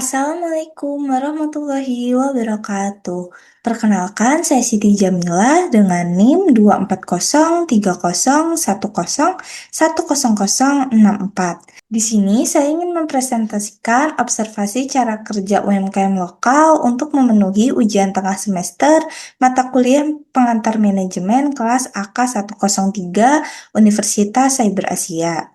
Assalamualaikum warahmatullahi wabarakatuh. Perkenalkan, saya Siti Jamilah dengan NIM 24030101064. Di sini saya ingin mempresentasikan observasi cara kerja UMKM lokal untuk memenuhi ujian tengah semester mata kuliah pengantar manajemen kelas AK 103 Universitas Cyber Asia.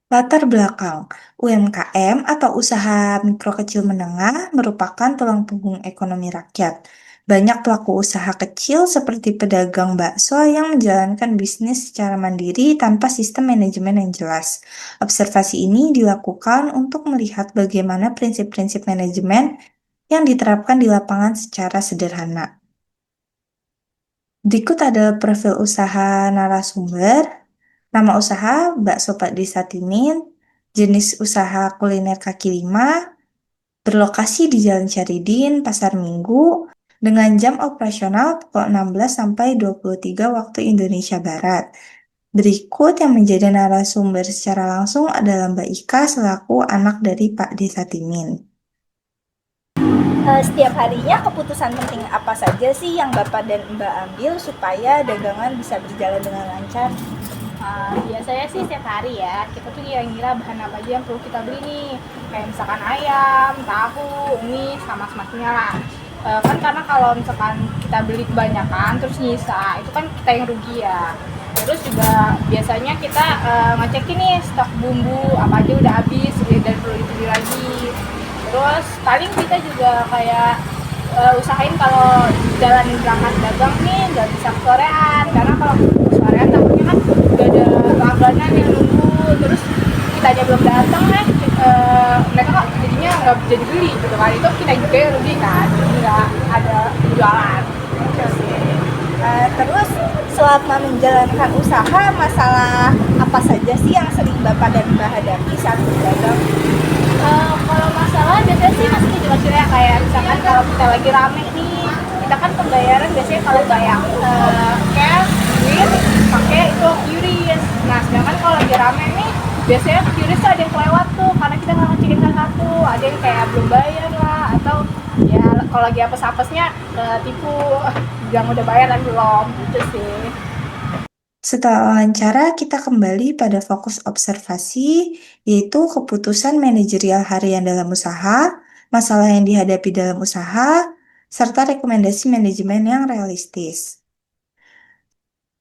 Latar belakang UMKM atau usaha mikro kecil menengah merupakan tulang punggung ekonomi rakyat. Banyak pelaku usaha kecil seperti pedagang bakso yang menjalankan bisnis secara mandiri tanpa sistem manajemen yang jelas. Observasi ini dilakukan untuk melihat bagaimana prinsip-prinsip manajemen yang diterapkan di lapangan secara sederhana. Berikut adalah profil usaha narasumber. Nama usaha Bakso Pak Desa Timin, jenis usaha kuliner kaki lima, berlokasi di Jalan Syahrini, Pasar Minggu, dengan jam operasional pukul 16 sampai 23 waktu Indonesia Barat. Berikut yang menjadi narasumber secara langsung adalah Mbak Ika selaku anak dari Pak Desa Timin. Setiap harinya keputusan penting apa saja sih yang Bapak dan Mbak ambil supaya dagangan bisa berjalan dengan lancar? Biasanya sih setiap hari ya, kita tuh kira-kira bahan apa aja yang perlu kita beli nih. Kayak misalkan ayam, tahu, mie, sama semacamnya lah. Kan karena kalau misalkan kita beli kebanyakan terus nyisa, itu kan kita yang rugi ya. Terus juga biasanya kita ngecekin nih stok bumbu apa aja udah habis dan perlu dibeli lagi. Terus paling kita juga kayak usahain kalau jalan berangkat dagang nih nggak bisa kesorean, karena kalau kesorean takutnya kan udah ada langganan yang nunggu, terus kitanya belum datang kan, mereka kok jadinya nggak jadi beli gitu kan, itu kita juga yang rugi kan, jadi nggak ada jualan. Terus selama menjalankan usaha, masalah apa saja sih yang sering Bapak dan Mbak hadapi saat berdagang? Kalau masalah biasanya sih masih kecil-kecil ya, kayak misalkan kalau kita lagi rame nih, kita kan pembayaran biasanya kalau bayar cash, duit, pakai itu QRIS. Nah sedangkan kalau lagi rame nih, biasanya QRIS tuh ada yang kelewat tuh, karena kita nggak ngecekin satu, ada yang kayak belum bayar lah, atau ya kalau lagi apes-apesnya tipu, bilang udah bayar dan belum, gitu sih. Setelah wawancara, kita kembali pada fokus observasi, yaitu keputusan manajerial harian dalam usaha, masalah yang dihadapi dalam usaha, serta rekomendasi manajemen yang realistis.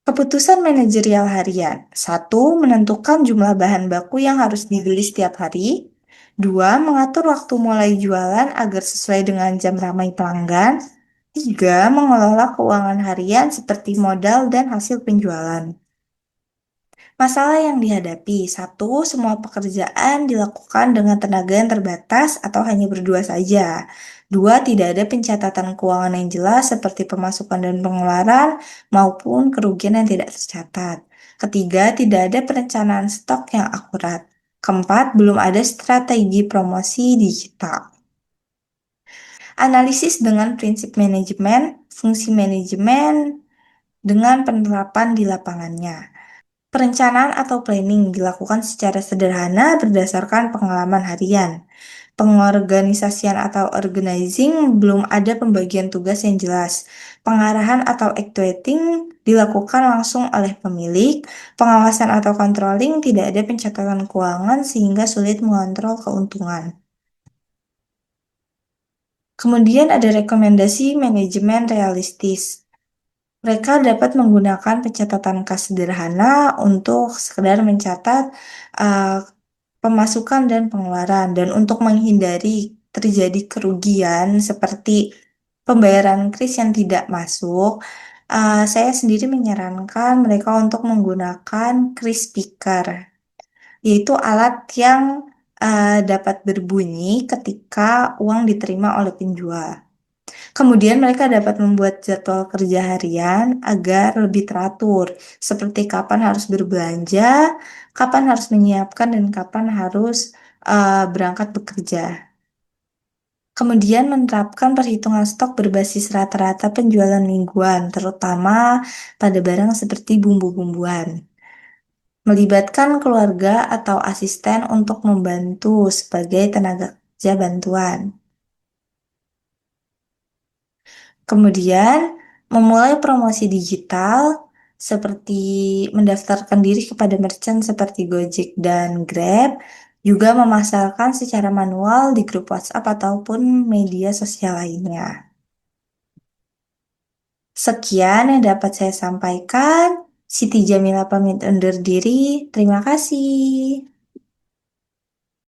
Keputusan manajerial harian. 1. Menentukan jumlah bahan baku yang harus dibeli setiap hari. 2. Mengatur waktu mulai jualan agar sesuai dengan jam ramai pelanggan. 3. Mengelola keuangan harian seperti modal dan hasil penjualan. Masalah yang dihadapi. 1. Semua pekerjaan dilakukan dengan tenaga yang terbatas atau hanya berdua saja. 2. Tidak ada pencatatan keuangan yang jelas seperti pemasukan dan pengeluaran maupun kerugian yang tidak tercatat. Ketiga, tidak ada perencanaan stok yang akurat. Keempat, belum ada strategi promosi digital. Analisis dengan prinsip manajemen, fungsi manajemen dengan penerapan di lapangannya. Perencanaan atau planning dilakukan secara sederhana berdasarkan pengalaman harian. Pengorganisasian atau organizing belum ada pembagian tugas yang jelas. Pengarahan atau actuating dilakukan langsung oleh pemilik. Pengawasan atau controlling tidak ada pencatatan keuangan sehingga sulit mengontrol keuntungan. Kemudian ada rekomendasi manajemen realistis. Mereka dapat menggunakan pencatatan kas sederhana untuk sekedar mencatat uh, pemasukan dan pengeluaran, dan untuk menghindari terjadi kerugian seperti pembayaran kris yang tidak masuk, saya sendiri menyarankan mereka untuk menggunakan kris speaker, yaitu alat yang dapat berbunyi ketika uang diterima oleh penjual. Kemudian mereka dapat membuat jadwal kerja harian agar lebih teratur, seperti kapan harus berbelanja, kapan harus menyiapkan, dan kapan harus berangkat bekerja. Kemudian menerapkan perhitungan stok berbasis rata-rata penjualan mingguan, terutama pada barang seperti bumbu-bumbuan. melibatkan keluarga atau asisten untuk membantu sebagai tenaga kerja bantuan. Kemudian, memulai promosi digital seperti mendaftarkan diri kepada merchant seperti Gojek dan Grab, juga memasarkan secara manual di grup WhatsApp ataupun media sosial lainnya. Sekian yang dapat saya sampaikan. Siti Jamila pamit undur diri. Terima kasih.